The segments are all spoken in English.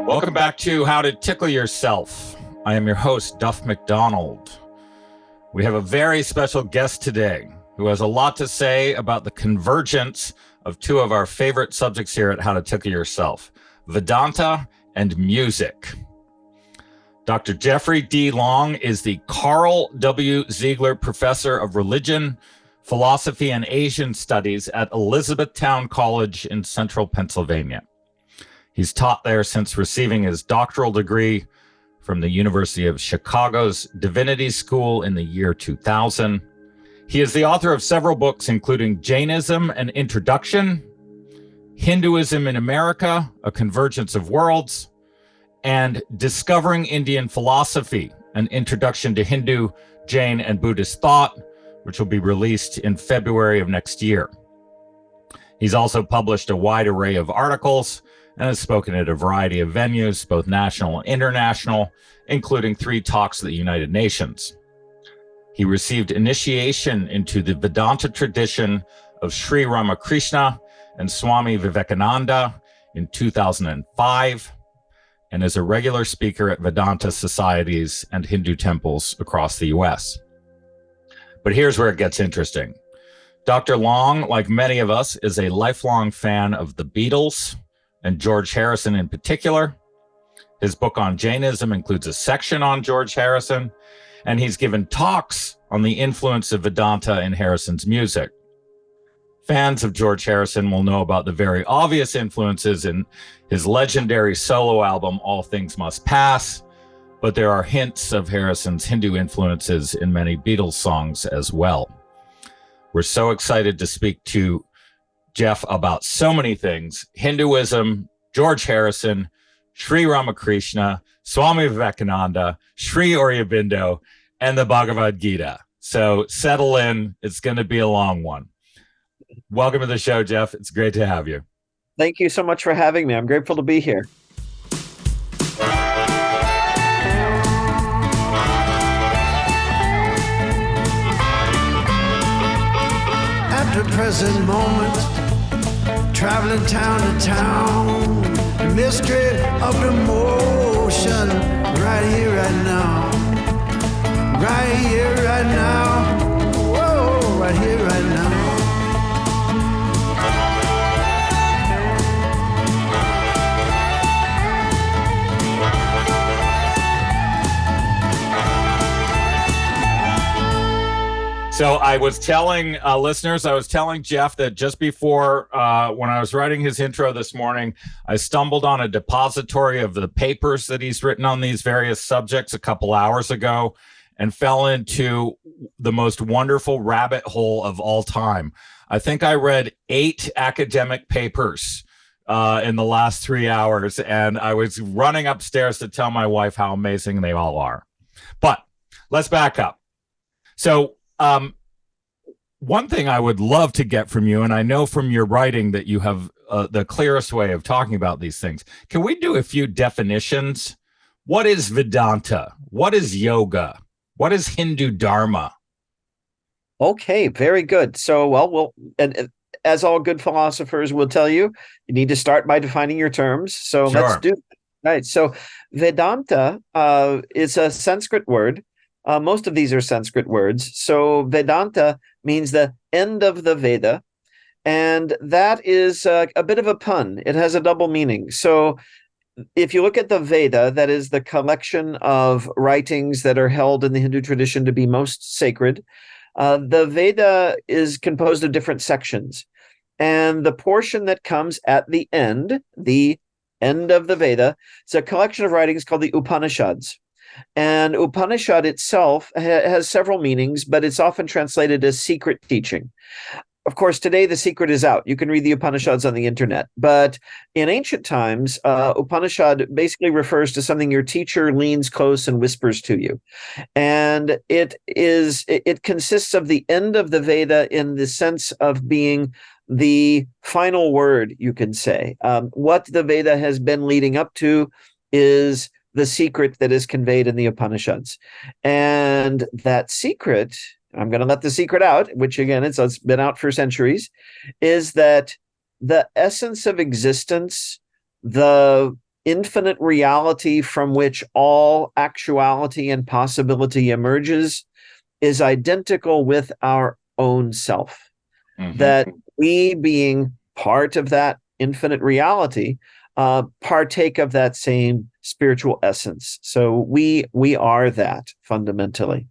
Welcome back to How to Tickle Yourself. I am your host, Duff McDonald. We have a very special guest today who has a lot to say about the convergence of two of our favorite subjects here at How to Tickle Yourself, Vedanta and music. Dr. Jeffery D. Long is the Carl W. Zeigler Professor of Religion, Philosophy, and Asian Studies at Elizabethtown College in central Pennsylvania. He's taught there since receiving his doctoral degree from the University of Chicago's Divinity School in the year 2000. He is the author of several books, including Jainism and Introduction, Hinduism in America, A Convergence of Worlds, and Discovering Indian Philosophy, an Introduction to Hindu, Jain, and Buddhist Thought, which will be released in February of next year. He's also published a wide array of articles and has spoken at a variety of venues, both national and international, including 3 talks at the United Nations. He received initiation into the Vedanta tradition of Sri Ramakrishna and Swami Vivekananda in 2005, and is a regular speaker at Vedanta Societies and Hindu temples across the US. But here's where it gets interesting. Dr. Long, like many of us, is a lifelong fan of the Beatles, and George Harrison in particular. His book on Jainism includes a section on George Harrison, and he's given talks on the influence of Vedanta in Harrison's music. Fans of George Harrison will know about the very obvious influences in his legendary solo album, All Things Must Pass, but there are hints of Harrison's Hindu influences in many Beatles songs as well. We're so excited to speak to Jeff about so many things: Hinduism, George Harrison, Sri Ramakrishna, Swami Vivekananda, Sri Aurobindo, and the Bhagavad Gita. So settle in. It's going to be a long one. Welcome to the show, Jeff. It's great to have you. Thank you so much for having me. I'm grateful to be here. At the present moment, traveling town to town, the mystery of the motion, right here, right now, right here, right now, whoa, right here, right now. So I was telling listeners, I was telling Jeff that just before, when I was writing his intro this morning, I stumbled on a depository of the papers that he's written on these various subjects a couple hours ago and fell into the most wonderful rabbit hole of all time. I think I read 8 academic papers in the last 3 hours, and I was running upstairs to tell my wife how amazing they all are. But let's back up. So, one thing I would love to get from you, and I know from your writing that you have the clearest way of talking about these things. Can we do a few definitions? What is Vedanta? What is yoga? What is Hindu Dharma? Okay, very good. So, and as all good philosophers will tell you, you need to start by defining your terms. So Sure. Let's do it. Right. So Vedanta is a Sanskrit word. Most of these are Sanskrit words. So Vedanta means the end of the Veda. And that is a bit of a pun. It has a double meaning. So if you look at the Veda, that is the collection of writings that are held in the Hindu tradition to be most sacred. The Veda is composed of different sections. And the portion that comes at the end of the Veda, is a collection of writings called the Upanishads. And Upanishad itself has several meanings, but it's often translated as secret teaching. Of course, today the secret is out. You can read the Upanishads on the internet. But in ancient times, Upanishad basically refers to something your teacher leans close and whispers to you. And it consists of the end of the Veda in the sense of being the final word, you can say. What the Veda has been leading up to is the secret that is conveyed in the Upanishads. And that secret, I'm going to let the secret out, which again, it's been out for centuries, is that the essence of existence, the infinite reality from which all actuality and possibility emerges, is identical with our own self. That we, being part of that infinite reality, partake of that same spiritual essence. So we are that fundamentally.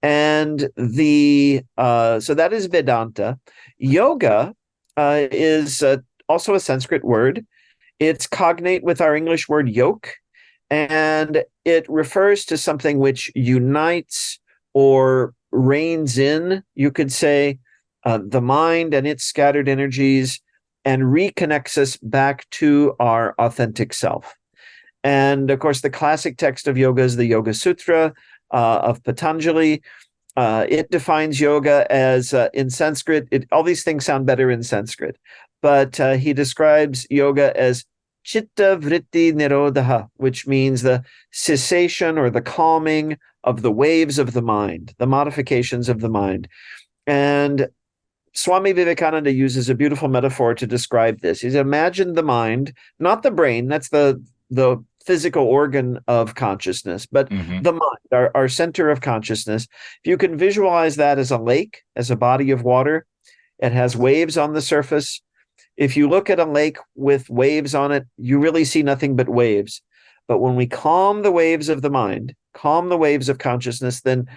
And so that is Vedanta. Yoga is also a Sanskrit word. It's cognate with our English word yoke, and it refers to something which unites or reins in, you could say, the mind and its scattered energies, and reconnects us back to our authentic self. And of course, the classic text of yoga is the Yoga Sutra of Patanjali. It defines yoga as, in Sanskrit, all these things sound better in Sanskrit, but he describes yoga as chitta vritti nirodha, which means the cessation or the calming of the waves of the mind, the modifications of the mind. And Swami Vivekananda uses a beautiful metaphor to describe this. He's imagined the mind, not the brain, that's the physical organ of consciousness, but the mind, our center of consciousness. If you can visualize that as a lake, as a body of water, it has waves on the surface. If you look at a lake with waves on it, you really see nothing but waves. But when we calm the waves of the mind, calm the waves of consciousness, then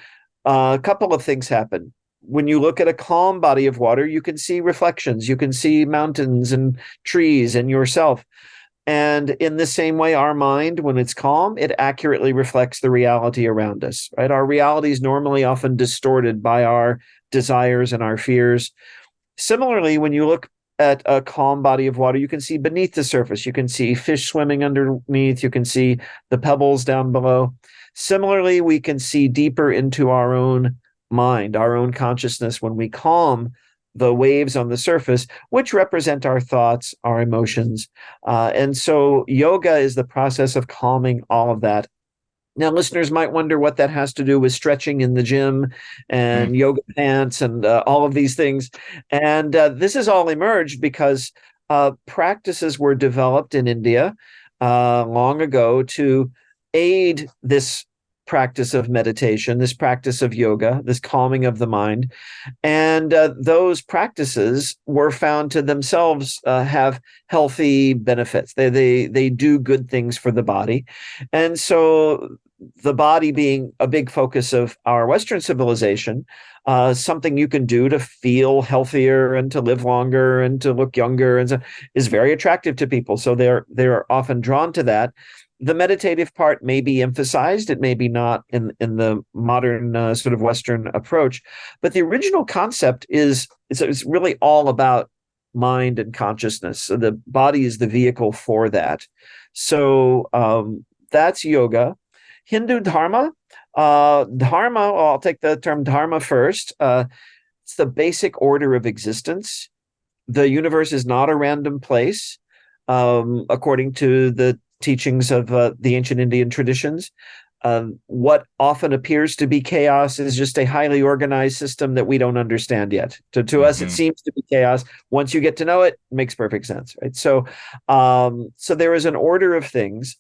a couple of things happen. When you look at a calm body of water, you can see reflections, you can see mountains and trees and yourself. And in the same way, our mind, when it's calm, it accurately reflects the reality around us, right? Our reality is normally often distorted by our desires and our fears. Similarly, when you look at a calm body of water, you can see beneath the surface. You can see fish swimming underneath. You can see the pebbles down below. Similarly, we can see deeper into our own mind, our own consciousness, when we calm the waves on the surface, which represent our thoughts, our emotions. And so yoga is the process of calming all of that. Now, listeners might wonder what that has to do with stretching in the gym and yoga pants and all of these things. And this has all emerged because practices were developed in India long ago to aid this practice of meditation, this practice of yoga, this calming of the mind. And those practices were found to themselves have healthy benefits. They do good things for the body. And so the body being a big focus of our Western civilization, something you can do to feel healthier and to live longer and to look younger and so, is very attractive to people. So they're often drawn to that. The meditative part may be emphasized. It may be not in the modern sort of Western approach. But the original concept is it's really all about mind and consciousness. So the body is the vehicle for that. So that's yoga. Hindu dharma. I'll take the term dharma first. It's the basic order of existence. The universe is not a random place, according to the teachings of the ancient Indian traditions. What often appears to be chaos is just a highly organized system that we don't understand yet. To us, it seems to be chaos. Once you get to know it, it makes perfect sense, right? So there is an order of things.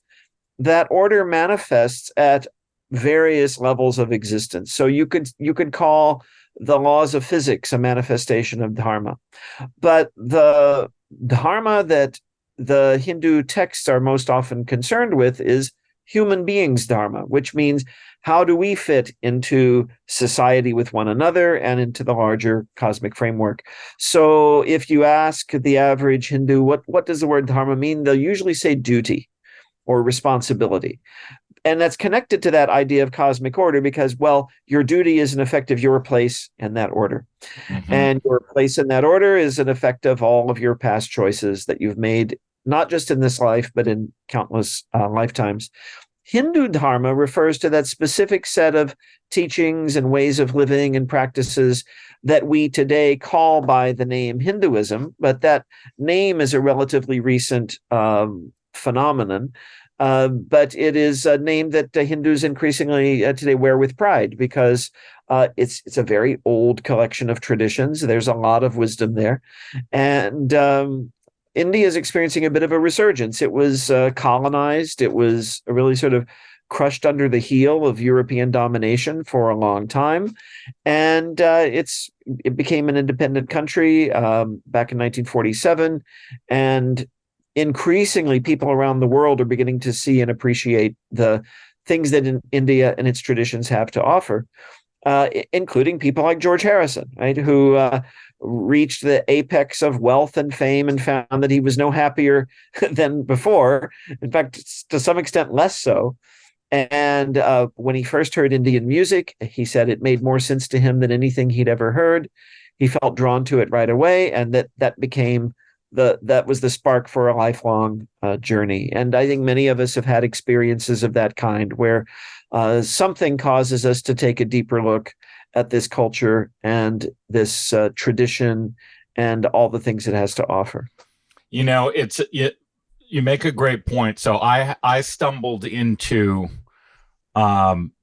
That order manifests at various levels of existence. So you could call the laws of physics a manifestation of dharma, but the dharma that the Hindu texts are most often concerned with is human beings dharma, which means how do we fit into society with one another and into the larger cosmic framework. So if you ask the average Hindu, what does the word dharma mean? They'll usually say duty or responsibility. And that's connected to that idea of cosmic order because, well, your duty is an effect of your place in that order. And your place in that order is an effect of all of your past choices that you've made, not just in this life, but in countless lifetimes. Hindu dharma refers to that specific set of teachings and ways of living and practices that we today call by the name Hinduism, but that name is a relatively recent phenomenon. But it is a name that Hindus increasingly today wear with pride because it's a very old collection of traditions. There's a lot of wisdom there. And India is experiencing a bit of a resurgence. It was colonized. It was really sort of crushed under the heel of European domination for a long time, and it became an independent country back in 1947, and increasingly people around the world are beginning to see and appreciate the things that India and its traditions have to offer, including people like George Harrison, right, who reached the apex of wealth and fame and found that he was no happier than before. In fact, to some extent, less so. And when he first heard Indian music, he said it made more sense to him than anything he'd ever heard. He felt drawn to it right away, and that became that was the spark for a lifelong journey. And I think many of us have had experiences of that kind, where something causes us to take a deeper look at this culture and this tradition and all the things it has to offer. You know, you make a great point. So I stumbled into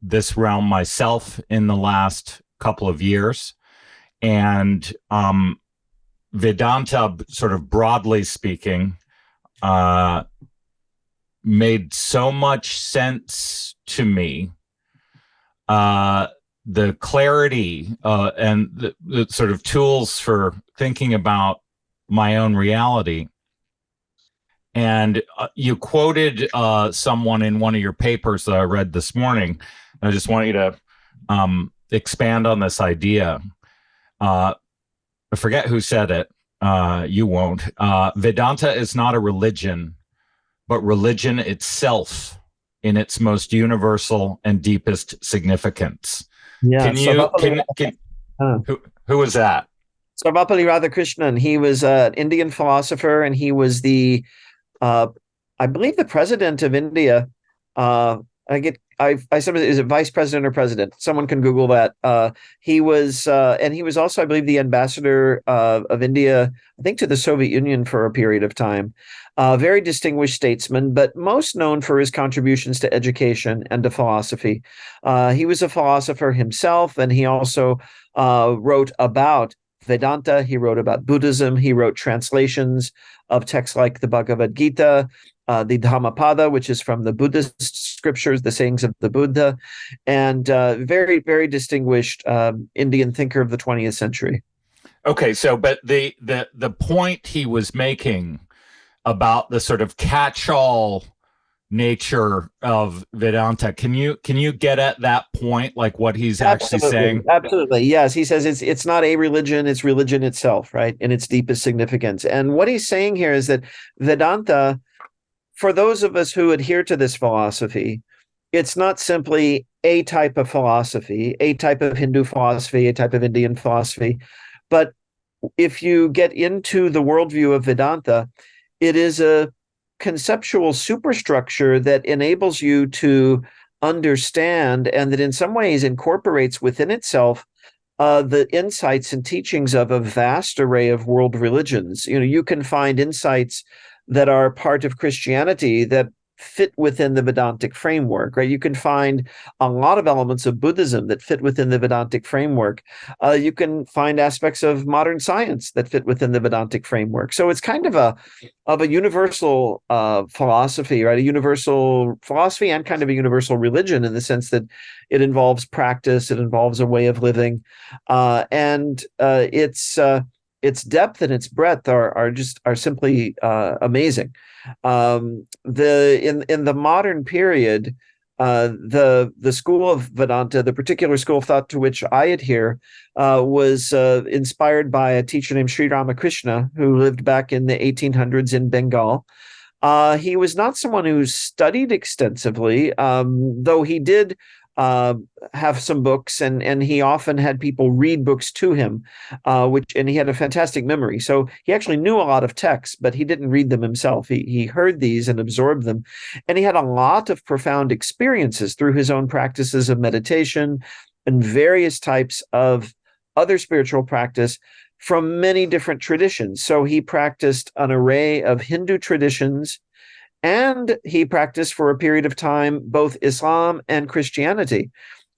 this realm myself in the last couple of years, and Vedanta, sort of broadly speaking, made so much sense to me. The clarity and the sort of tools for thinking about my own reality. And you quoted someone in one of your papers that I read this morning. I just want you to expand on this idea. I forget who said it. You won't. Vedanta is not a religion, but religion itself in its most universal and deepest significance. Yeah. Who was that? Sarvapalli Radhakrishnan. He was an Indian philosopher, and he was I believe the president of India. I sometimes, is it vice president or president? Someone can Google that. He was, and he was also, I believe, the ambassador of India, I think, to the Soviet Union for a period of time. Very distinguished statesman, but most known for his contributions to education and to philosophy. He was a philosopher himself, and he also wrote about Vedanta. He wrote about Buddhism. He wrote translations of texts like the Bhagavad Gita, the Dhammapada, which is from the Buddhist scriptures, the sayings of the Buddha, and very, very distinguished Indian thinker of the 20th century. Okay, so but the point he was making about the sort of catch-all nature of Vedanta, can you get at that point, like what he's actually saying? Absolutely, yes. He says it's not a religion; it's religion itself, right, in its deepest significance. And what he's saying here is that Vedanta, for those of us who adhere to this philosophy, it's not simply a type of philosophy, a type of Hindu philosophy, a type of Indian philosophy, but if you get into the worldview of Vedanta, it is a conceptual superstructure that enables you to understand, and that in some ways incorporates within itself the insights and teachings of a vast array of world religions. You know, you can find insights that are part of Christianity that fit within the Vedantic framework, right? You can find a lot of elements of Buddhism that fit within the Vedantic framework. You can find aspects of modern science that fit within the Vedantic framework. So it's kind of a universal philosophy, right? A universal philosophy and kind of a universal religion, in the sense that it involves practice, it involves a way of living, and its depth and its breadth are simply amazing. In the modern period, the school of Vedanta, the particular school of thought to which I adhere, was inspired by a teacher named Sri Ramakrishna, who lived back in the 1800s in Bengal. He was not someone who studied extensively, though he did have some books, and he often had people read books to him, and he had a fantastic memory. So he actually knew a lot of texts, but he didn't read them himself. He heard these and absorbed them, and he had a lot of profound experiences through his own practices of meditation and various types of other spiritual practice from many different traditions. So he practiced an array of Hindu traditions, and he practiced for a period of time both Islam and Christianity.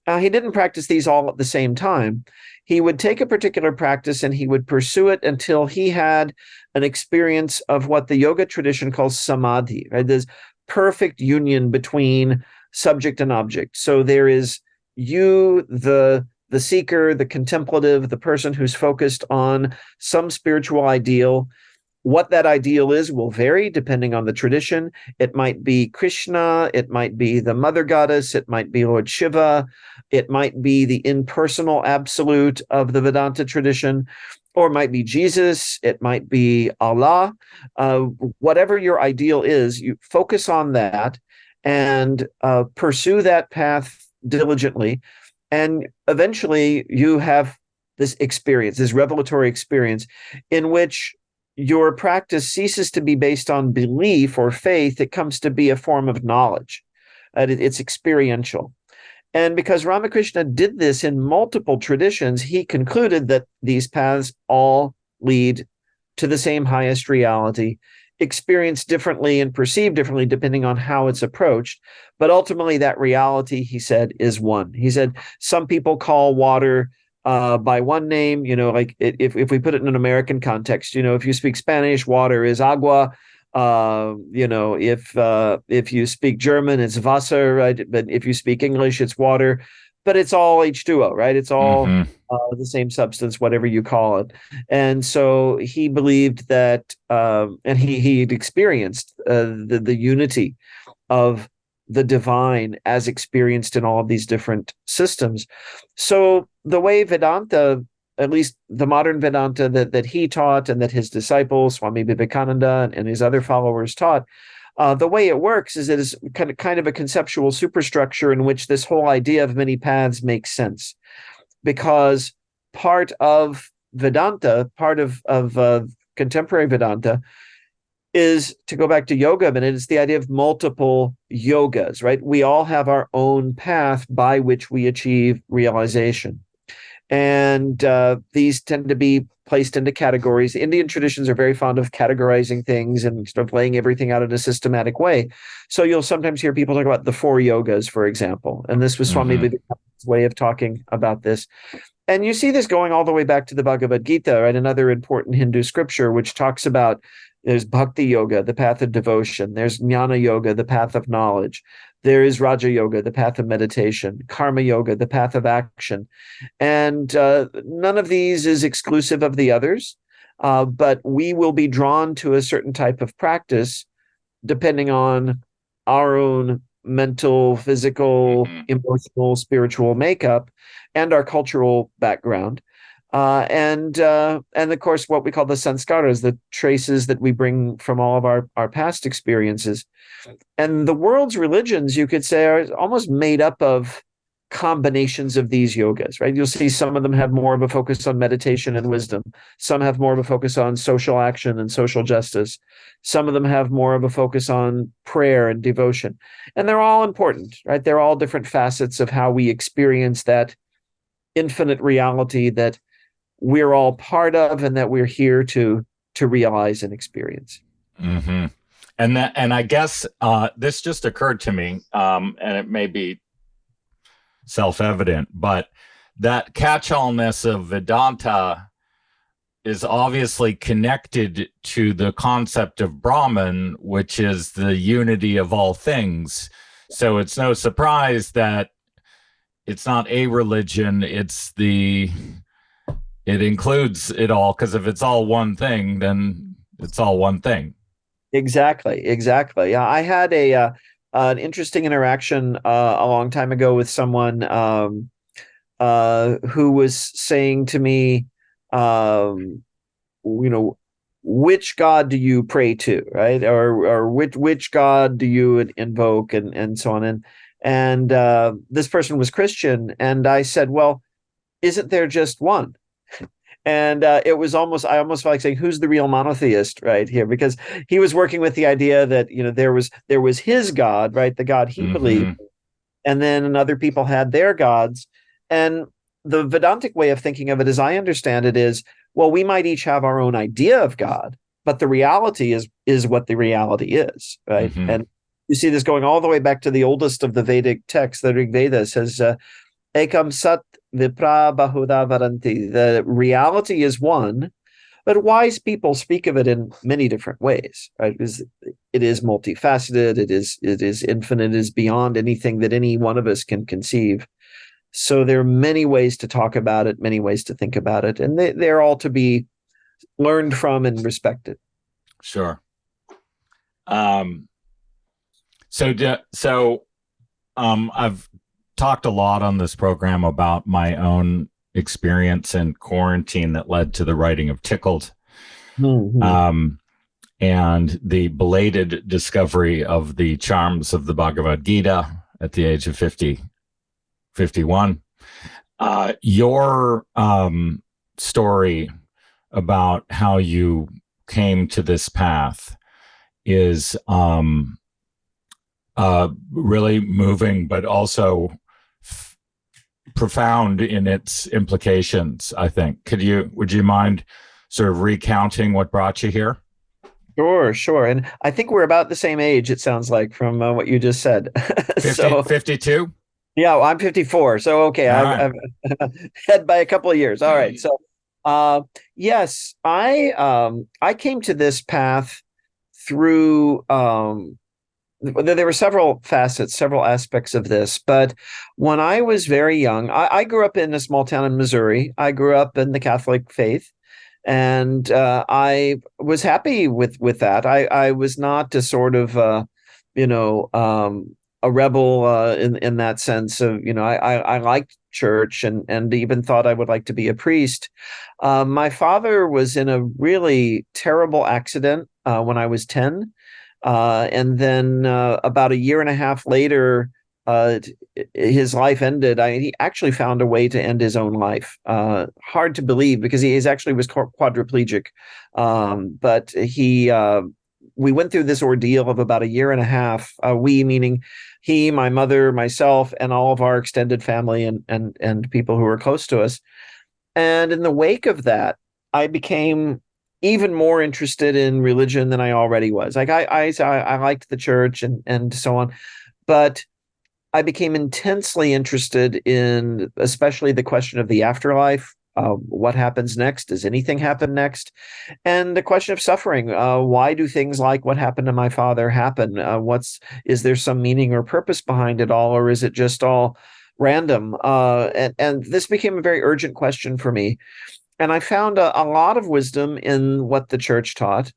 He didn't practice these all at the same time. he would take a particular practice and he would pursue it until he had an experience of what the yoga tradition calls samadhi, right? This perfect union between subject and object. So there is you, the seeker, the contemplative, the person who's focused on some spiritual ideal. What that ideal is will vary depending on the tradition. It might be Krishna, it might be the mother goddess, it might be Lord Shiva, it might be the impersonal absolute of the Vedanta tradition, or it might be Jesus, it might be Allah. Whatever your ideal is, you focus on that and pursue that path diligently. And eventually you have this experience, this revelatory experience in which your practice ceases to be based on belief or faith. It comes to be a form of knowledge. It's experiential. And because Ramakrishna did this in multiple traditions, he concluded that these paths all lead to the same highest reality, experienced differently and perceived differently depending on how it's approached. But ultimately, that reality, he said, is one. He said, some people call water by one name, like if we put it in an American context, if you speak Spanish, water is agua. If you speak German, it's Wasser, right? But if you speak English, it's water. But it's all H2O, right? It's all the same substance, whatever you call it. And so he believed that, and he'd experienced the unity of the divine as experienced in all of these different systems. So the way Vedanta, at least the modern Vedanta that he taught and that his disciples, Swami Vivekananda and his other followers taught, the way it works is it is kind of a conceptual superstructure in which this whole idea of many paths makes sense. Because part of Vedanta, part of contemporary Vedanta, is, to go back to yoga a minute, it's the idea of multiple yogas, right? We all have our own path by which we achieve realization. And these tend to be placed into categories. Indian traditions are very fond of categorizing things and sort of laying everything out in a systematic way. So you'll sometimes hear people talk about the 4 yogas, for example. And this was Swami Vivekananda's way of talking about this. And you see this going all the way back to the Bhagavad Gita, right? Another important Hindu scripture, which talks about there's Bhakti Yoga, the path of devotion. There's Jnana Yoga, the path of knowledge. There is Raja Yoga, the path of meditation. Karma Yoga, the path of action. And none of these is exclusive of the others, but we will be drawn to a certain type of practice depending on our own mental, physical, emotional, spiritual makeup and our cultural background. And of course, what we call the sanskaras, the traces that we bring from all of our past experiences. And the world's religions, you could say, are almost made up of combinations of these yogas, right? You'll see some of them have more of a focus on meditation and wisdom. Some have more of a focus on social action and social justice. Some of them have more of a focus on prayer and devotion. And they're all important, right? They're all different facets of how we experience that infinite reality that we're all part of and that we're here to realize and experience. And I guess this just occurred to me, and it may be self-evident, but that catch-allness of Vedanta is obviously connected to the concept of Brahman, which is the unity of all things. So it's no surprise that it's not a religion, it includes it all, because if it's all one thing, then it's all one thing. Exactly. Yeah, I had an interesting interaction a long time ago with someone who was saying to me, which God do you pray to, right? Or which God do you invoke, and so on. And this person was Christian, and I said, well, isn't there just one? And it was I almost felt like saying, who's the real monotheist right here? Because he was working with the idea that, there was his God, right? The God he believed. And then other people had their gods. And the Vedantic way of thinking of it, as I understand it, is, well, we might each have our own idea of God, but the reality is what the reality is, right? And you see this going all the way back to the oldest of the Vedic texts. The Rig Veda says, Ekam sat vipra bahuda varanti. The reality is one, but wise people speak of it in many different ways, right? Because it is multifaceted, it is infinite, it is beyond anything that any one of us can conceive. So there are many ways to talk about it, many ways to think about it, and they're all to be learned from and respected. Sure. I've talked a lot on this program about my own experience in quarantine that led to the writing of Tickled, and the belated discovery of the charms of the Bhagavad Gita at the age of 51. Your story about how you came to this path is really moving, but also profound in its implications, I think. Would you mind sort of recounting what brought you here? Sure. And I think we're about the same age, it sounds like, from what you just said. 52? Yeah, well, I'm 54. So, okay, I'm ahead by a couple of years. All right. So, yes, I came to this path through, there were several facets, several aspects of this. But when I was very young, I grew up in a small town in Missouri. I grew up in the Catholic faith. And I was happy with that. I was not a sort of, a rebel in that sense of, I liked church and even thought I would like to be a priest. My father was in a really terrible accident when I was 10. And then about a year and a half later, his life ended. He actually found a way to end his own life. Hard to believe because he actually was quadriplegic. But we went through this ordeal of about a year and a half. We, meaning he, my mother, myself, and all of our extended family and people who were close to us. And in the wake of that, I became even more interested in religion than I already was. Like I liked the church and so on, but I became intensely interested in especially the question of the afterlife. What happens next? Does anything happen next? And the question of suffering. Why do things like what happened to my father happen? Is there some meaning or purpose behind it all, or is it just all random? And this became a very urgent question for me. And I found a lot of wisdom in what the church taught,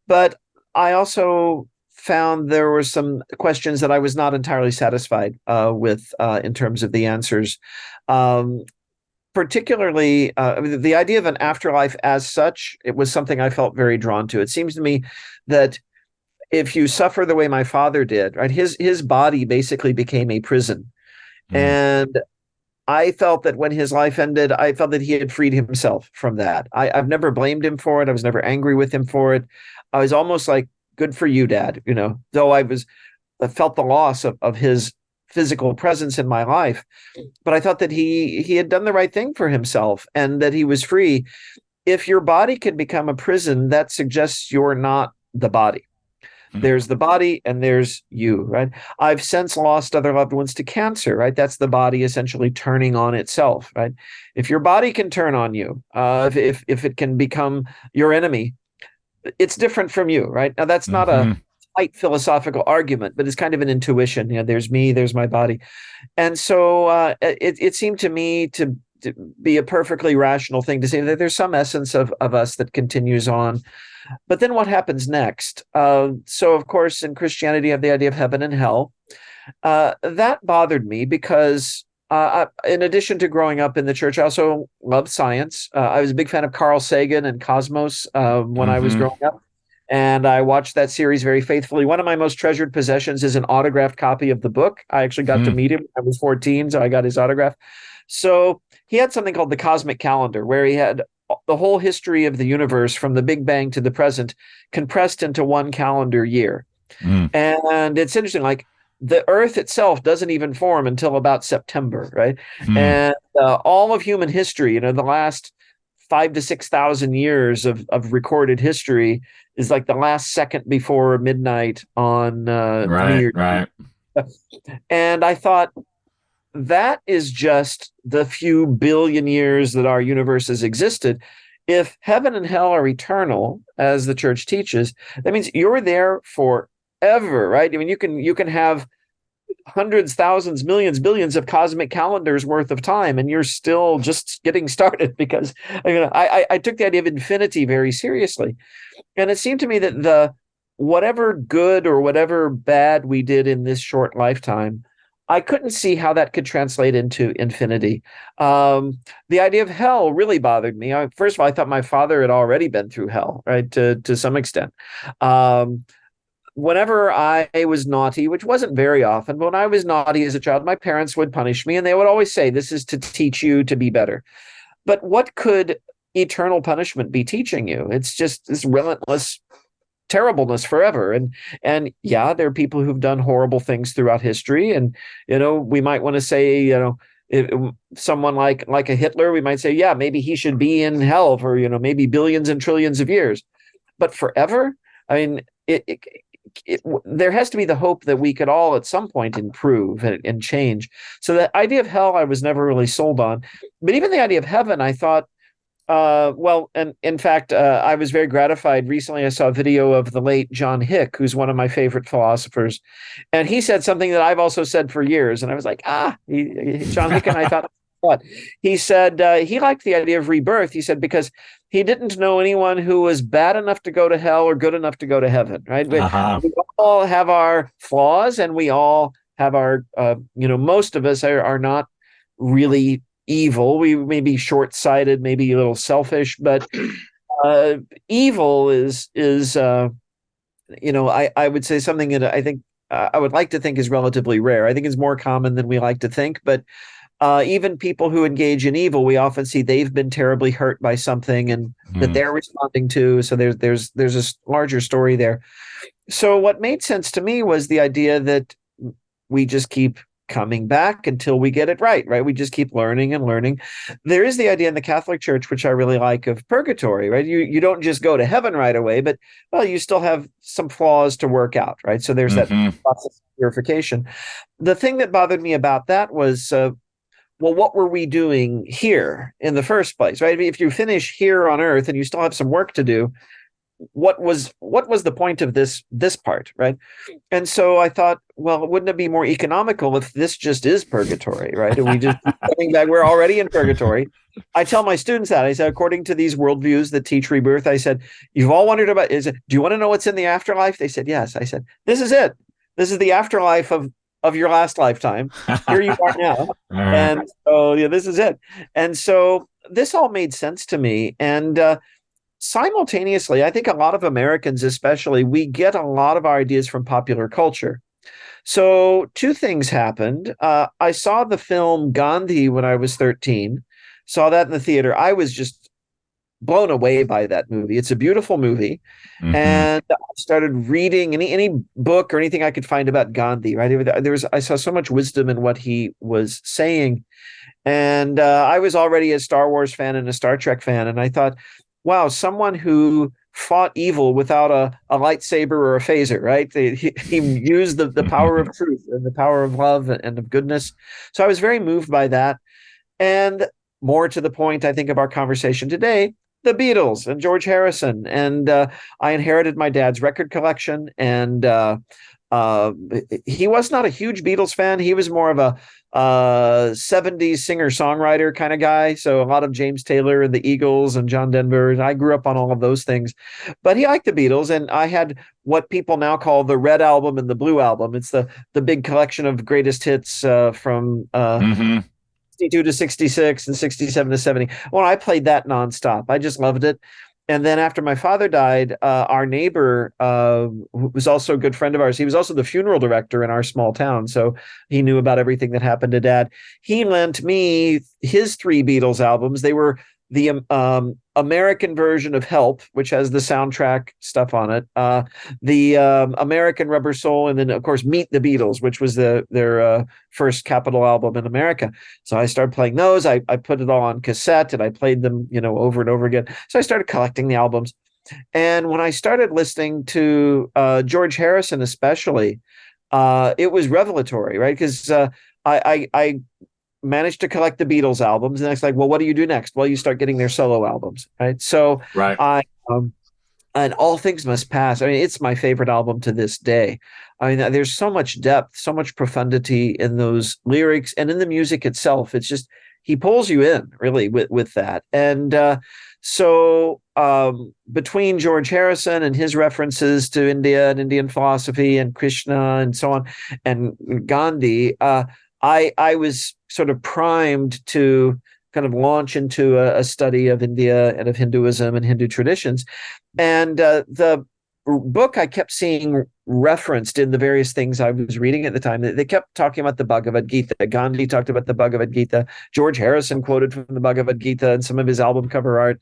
but I also found there were some questions that I was not entirely satisfied with in terms of the answers. Particularly, the idea of an afterlife as such, it was something I felt very drawn to. It seems to me that if you suffer the way my father did, right, his body basically became a prison. And I felt that when his life ended, I felt that he had freed himself from that. I've never blamed him for it. I was never angry with him for it. I was almost like, good for you, Dad, though I felt the loss of his physical presence in my life. But I thought that he had done the right thing for himself and that he was free. If your body can become a prison, that suggests you're not the body. There's the body and there's you, right? I've since lost other loved ones to cancer, right? That's the body essentially turning on itself, right? If your body can turn on you, if it can become your enemy, it's different from you, right? Now, that's not a tight philosophical argument, but it's kind of an intuition. There's me, there's my body. And so it seemed to me to be a perfectly rational thing to say that there's some essence of us that continues on. But then what happens next? So, of course, in Christianity, you have the idea of heaven and hell. That bothered me because in addition to growing up in the church, I also loved science. I was a big fan of Carl Sagan and Cosmos when I was growing up. And I watched that series very faithfully. One of my most treasured possessions is an autographed copy of the book. I actually got to meet him when I was 14, so I got his autograph. So he had something called the Cosmic Calendar, where he had the whole history of the universe from the Big Bang to the present compressed into one calendar year. And it's interesting, like the Earth itself doesn't even form until about September, right? And all of human history, the last 5,000 to 6,000 years of recorded history is like the last second before midnight on New Year's. Right. And I thought that is just the few billion years that our universe has existed. If heaven and hell are eternal, as the church teaches, that means you're there forever, right? I mean, you can have hundreds, thousands, millions, billions of cosmic calendars worth of time, and you're still just getting started, because I took the idea of infinity very seriously. And it seemed to me that whatever good or whatever bad we did in this short lifetime, I couldn't see how that could translate into infinity. The idea of hell really bothered me. First of all, I thought my father had already been through hell, right, to some extent. Whenever I was naughty, which wasn't very often, but when I was naughty as a child, my parents would punish me, and they would always say, this is to teach you to be better. But what could eternal punishment be teaching you? It's just this relentless terribleness forever. And yeah, there are people who've done horrible things throughout history. And, we might want to say, someone like a Hitler, we might say, yeah, maybe he should be in hell for, maybe billions and trillions of years. But forever? I mean, there has to be the hope that we could all at some point improve and change. So the idea of hell, I was never really sold on. But even the idea of heaven, I thought, and in fact, I was very gratified. Recently, I saw a video of the late John Hick, who's one of my favorite philosophers. And he said something that I've also said for years. And I was like, John Hick, and I thought, what? He said he liked the idea of rebirth. He said, because he didn't know anyone who was bad enough to go to hell or good enough to go to heaven, right? We all have our flaws, and we all have our, most of us are not really evil. We may be short-sighted, maybe a little selfish, but evil is I would say something that I think I would like to think is relatively rare. I think it's more common than we like to think, but even people who engage in evil, we often see they've been terribly hurt by something and that they're responding to. So there's a larger story there. So what made sense to me was the idea that we just keep coming back until we get it right? We just keep learning and learning. There is the idea in the Catholic Church, which I really like, of purgatory, right? You don't just go to heaven right away, but you still have some flaws to work out, right? So there's that process of purification. The thing that bothered me about that was, what were we doing here in the first place, right? I mean, if you finish here on Earth and you still have some work to do, what was the point of this part, right? And so I thought, well, wouldn't it be more economical if this just is purgatory, right? And we just keep coming back. We're already in purgatory. I tell my students that. I said, according to these worldviews that teach rebirth, I said, you've all wondered about, do you want to know what's in the afterlife? They said, yes. I said, this is it. This is the afterlife of your last lifetime. Here you are now. And so, this is it. And so this all made sense to me. And simultaneously, I think a lot of Americans, especially, we get a lot of our ideas from popular culture. So two things happened. I saw the film Gandhi when I was 13, saw that in the theater. I was just blown away by that movie. It's a beautiful movie. And I started reading any book or anything I could find about Gandhi, right? I saw so much wisdom in what he was saying. And I was already a Star Wars fan and a Star Trek fan. And I thought, wow, someone who fought evil without a lightsaber or a phaser, right? He used the power of truth and the power of love and of goodness. So I was very moved by that. And more to the point, I think, of our conversation today, the Beatles and George Harrison. And I inherited my dad's record collection. And he was not a huge Beatles fan. He was more of a 70s singer-songwriter kind of guy. So a lot of James Taylor and the Eagles and John Denver. And I grew up on all of those things. But he liked the Beatles. And I had what people now call the Red Album and the Blue Album. It's the big collection of greatest hits from 62 to 66 and 67 to 70. Well, I played that nonstop. I just loved it. And then after my father died, our neighbor, who was also a good friend of ours, he was also the funeral director in our small town. So he knew about everything that happened to Dad. He lent me his 3 Beatles albums. They were the American version of Help, which has the soundtrack stuff on it, the American Rubber Soul, and then, of course, Meet the Beatles, which was their first Capitol album in America. So I started playing those. I put it all on cassette, and I played them, over and over again. So I started collecting the albums. And when I started listening to George Harrison especially, it was revelatory, right? Because I managed to collect the Beatles albums, and it's like, well, what do you do next? Well, you start getting their solo albums, right? So Right. And All Things Must Pass. I mean, it's my favorite album to this day. I mean, there's so much depth, so much profundity in those lyrics and in the music itself. It's just, he pulls you in really with that. And between George Harrison and his references to India and Indian philosophy and Krishna and so on, and Gandhi, I was sort of primed to kind of launch into a study of India and of Hinduism and Hindu traditions. And the book I kept seeing referenced in the various things I was reading at the time. They kept talking about the Bhagavad Gita. Gandhi talked about the Bhagavad Gita. George Harrison quoted from the Bhagavad Gita in some of his album cover art.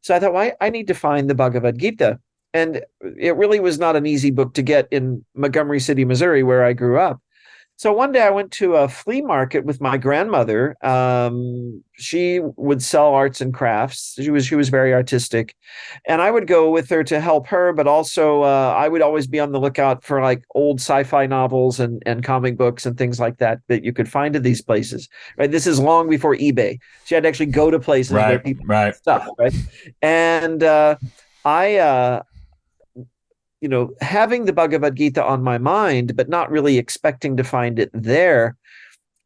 So I thought, well, I need to find the Bhagavad Gita. And it really was not an easy book to get in Montgomery City, Missouri, where I grew up. So one day I went to a flea market with my grandmother. She would sell arts and crafts. She was very artistic, and I would go with her to help her. But also, I would always be on the lookout for like old sci-fi novels and comic books and things like that you could find at these places. Right. This is long before eBay. So you had to actually go to places where people had stuff. Right. And having the Bhagavad Gita on my mind, but not really expecting to find it there,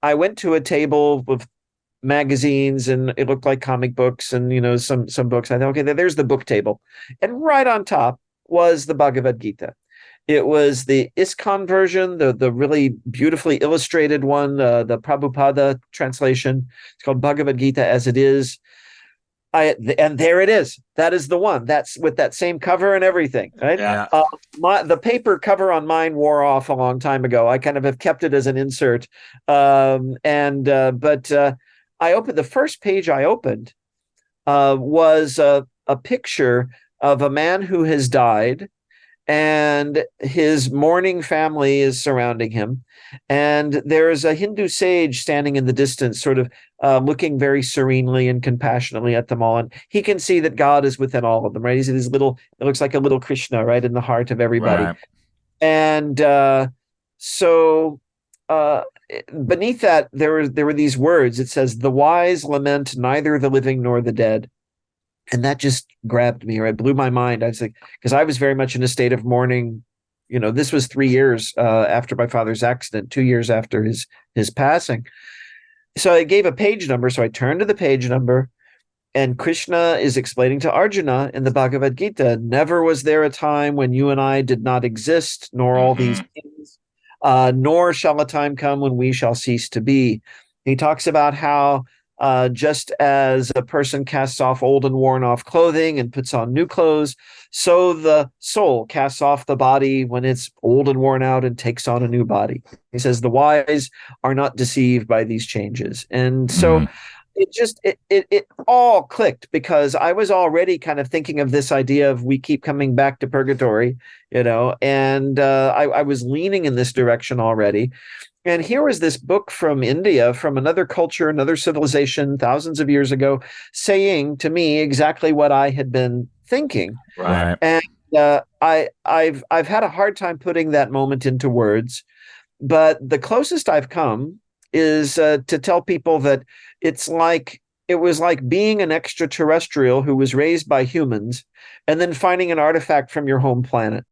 I went to a table with magazines, and it looked like comic books and, some books. I thought, okay, there's the book table. And right on top was the Bhagavad Gita. It was the ISKCON version, the really beautifully illustrated one, the Prabhupada translation. It's called Bhagavad Gita as It Is. And there it is. That is the one. That's with that same cover and everything, right? Yeah. The paper cover on mine wore off a long time ago. I kind of have kept it as an insert. But I opened the first page. I opened was a picture of a man who has died, and his mourning family is surrounding him. And there's a Hindu sage standing in the distance, sort of looking very serenely and compassionately at them all. And he can see that God is within all of them, right? He's it looks like a little Krishna, right, in the heart of everybody. Right. And beneath that, there were these words. It says, "The wise lament neither the living nor the dead." And that just grabbed me, or it blew my mind. I was like, because I was very much in a state of mourning. This was 3 years after my father's accident, 2 years after his passing. So I gave a page number. So I turned to the page number, and Krishna is explaining to Arjuna in the Bhagavad Gita, "Never was there a time when you and I did not exist, nor all these things, nor shall a time come when we shall cease to be." He talks about how just as a person casts off old and worn off clothing and puts on new clothes, so the soul casts off the body when it's old and worn out and takes on a new body. He says the wise are not deceived by these changes. And so it all clicked, because I was already kind of thinking of this idea of we keep coming back to purgatory, and I was leaning in this direction already. And here was this book from India, from another culture, another civilization, thousands of years ago, saying to me exactly what I had been thinking. Right. And I've had a hard time putting that moment into words, but the closest I've come is to tell people that it was like being an extraterrestrial who was raised by humans and then finding an artifact from your home planet.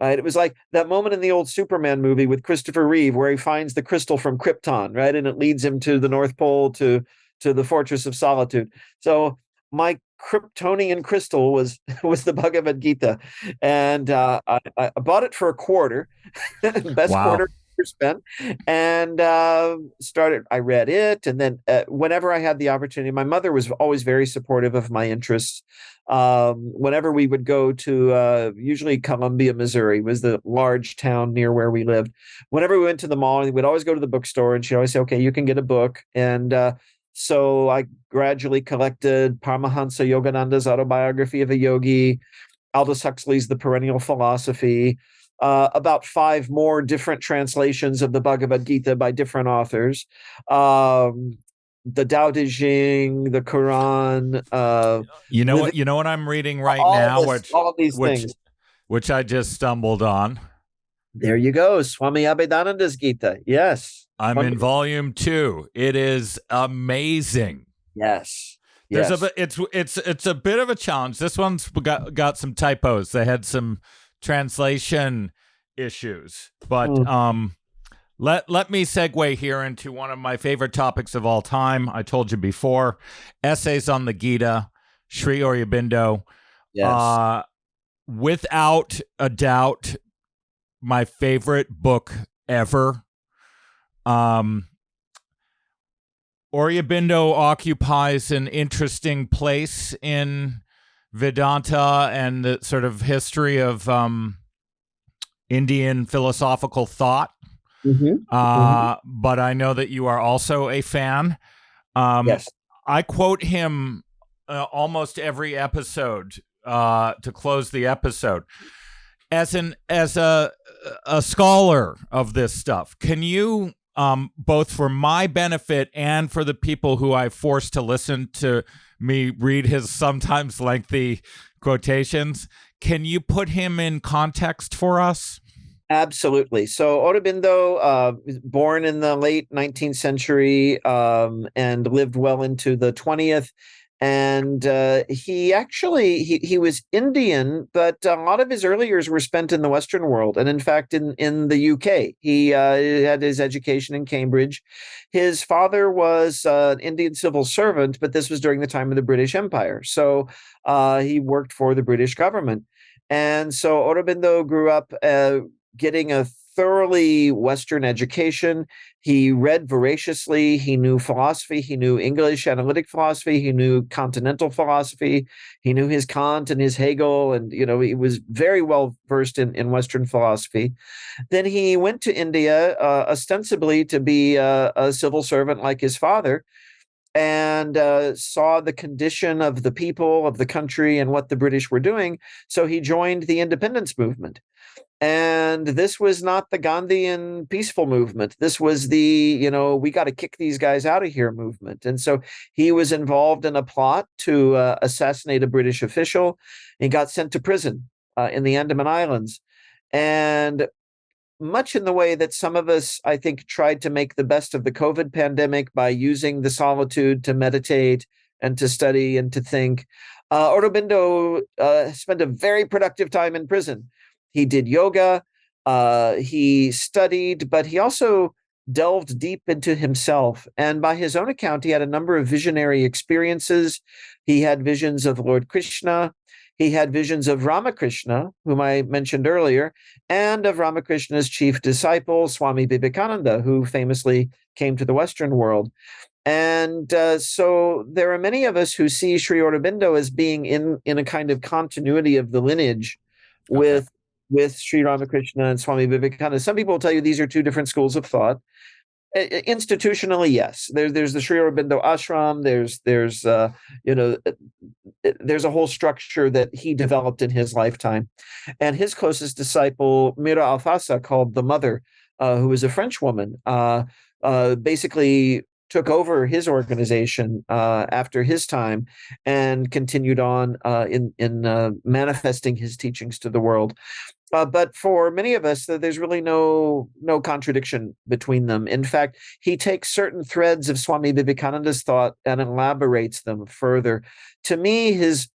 Right? It was like that moment in the old Superman movie with Christopher Reeve where he finds the crystal from Krypton, right? And it leads him to the North Pole, to the Fortress of Solitude. So my Kryptonian crystal was the Bhagavad Gita. And I bought it for a quarter, best quarter spent, and I read it. And then whenever I had the opportunity, my mother was always very supportive of my interests. Whenever we would go to usually Columbia, Missouri was the large town near where we lived. Whenever we went to the mall, we'd always go to the bookstore, and she'd always say, "Okay, you can get a book." And so I gradually collected Paramahansa Yogananda's Autobiography of a Yogi, Aldous Huxley's The Perennial Philosophy, about 5 more different translations of the Bhagavad Gita by different authors, the Tao Te Ching, the Quran. You know what I'm reading right now, all of these things, which I just stumbled on. There you go, Swami Abhedananda's Gita. Yes. I'm in Wonderful. volume 2. It is amazing. Yes. There's Yes. it's a bit of a challenge. This one's got some typos. They had some translation issues. But let me segue here into one of my favorite topics of all time. I told you before, essays on the Gita, Sri Aurobindo. Yes. Without a doubt, my favorite book ever. Aurobindo occupies an interesting place in Vedanta and the sort of history of Indian philosophical thought. But I know that you are also a fan. Yes. I quote him almost every episode to close the episode. As a scholar of this stuff, can you, both for my benefit and for the people who I forced to listen to me read his sometimes lengthy quotations, can you put him in context for us? Absolutely. So Aurobindo, born in the late 19th century and lived well into the 20th. And he was Indian, but a lot of his early years were spent in the Western world. And in fact, in the UK, he had his education in Cambridge. His father was an Indian civil servant, but this was during the time of the British Empire. So he worked for the British government. And so Aurobindo grew up getting a thoroughly Western education. He read voraciously. He knew philosophy. He knew English analytic philosophy. He knew continental philosophy. He knew his Kant and his Hegel. And, he was very well versed in Western philosophy. Then he went to India, ostensibly to be a civil servant like his father, and saw the condition of the people, of the country, and what the British were doing. So he joined the independence movement. And this was not the Gandhian peaceful movement. This was the, we got to kick these guys out of here movement. And so he was involved in a plot to assassinate a British official. He got sent to prison in the Andaman Islands. And much in the way that some of us, I think, tried to make the best of the COVID pandemic by using the solitude to meditate and to study and to think, Aurobindo spent a very productive time in prison. He did yoga, he studied, but he also delved deep into himself. And by his own account, he had a number of visionary experiences. He had visions of Lord Krishna. He had visions of Ramakrishna, whom I mentioned earlier, and of Ramakrishna's chief disciple, Swami Vivekananda, who famously came to the Western world. And so there are many of us who see Sri Aurobindo as being in a kind of continuity of the lineage with Sri Ramakrishna and Swami Vivekananda. Some people will tell you these are two different schools of thought. Institutionally, yes. There's the Sri Aurobindo ashram. There's a whole structure that he developed in his lifetime. And his closest disciple, Mira Alfassa, called the Mother, who was a French woman, basically took over his organization after his time and continued on in manifesting his teachings to the world. But for many of us, there's really no contradiction between them. In fact, he takes certain threads of Swami Vivekananda's thought and elaborates them further. To me, his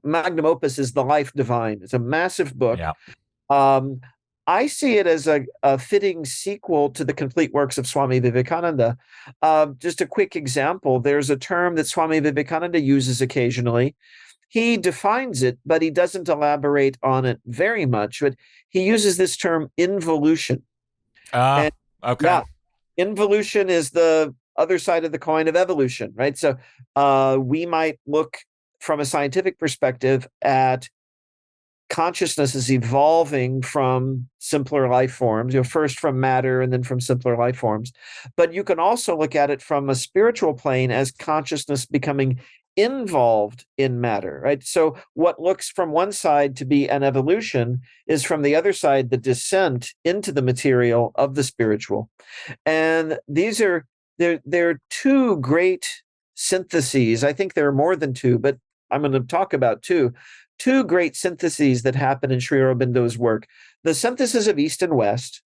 magnum opus is The Life Divine. It's a massive book. Yeah. I see it as a fitting sequel to the complete works of Swami Vivekananda. Just a quick example, there's a term that Swami Vivekananda uses occasionally. He defines it, but he doesn't elaborate on it very much. But he uses this term involution. Okay. Yeah, involution is the other side of the coin of evolution, right? So we might look from a scientific perspective at consciousness is evolving from simpler life forms, first from matter and then from simpler life forms. But you can also look at it from a spiritual plane as consciousness becoming involved in matter, right? So what looks from one side to be an evolution is from the other side the descent into the material of the spiritual. And they're two great syntheses. I think there are more than two, but I'm going to talk about two two great syntheses that happen in Sri Aurobindo's work. The synthesis of East and West,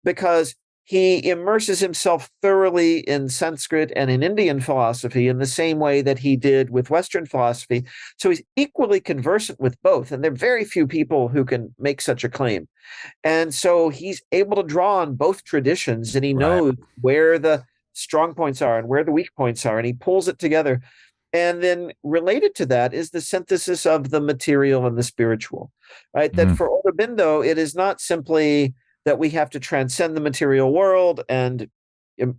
because he immerses himself thoroughly in Sanskrit and in Indian philosophy in the same way that he did with Western philosophy. So he's equally conversant with both, and there are very few people who can make such a claim. And so he's able to draw on both traditions, and he knows where the strong points are and where the weak points are, and he pulls it together. And then related to that is the synthesis of the material and the spiritual, right? That for Aurobindo, it is not simply that we have to transcend the material world and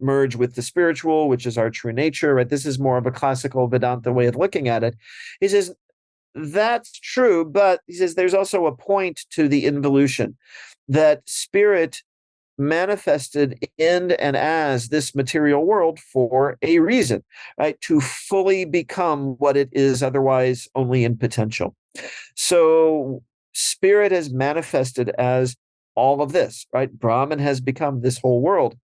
merge with the spiritual, which is our true nature, right? This is more of a classical Vedanta way of looking at it. He says, that's true, but he says there's also a point to the involution, that spirit manifested in and as this material world for a reason, right? To fully become what it is otherwise only in potential. So spirit has manifested as all of this, right? Brahman has become this whole world.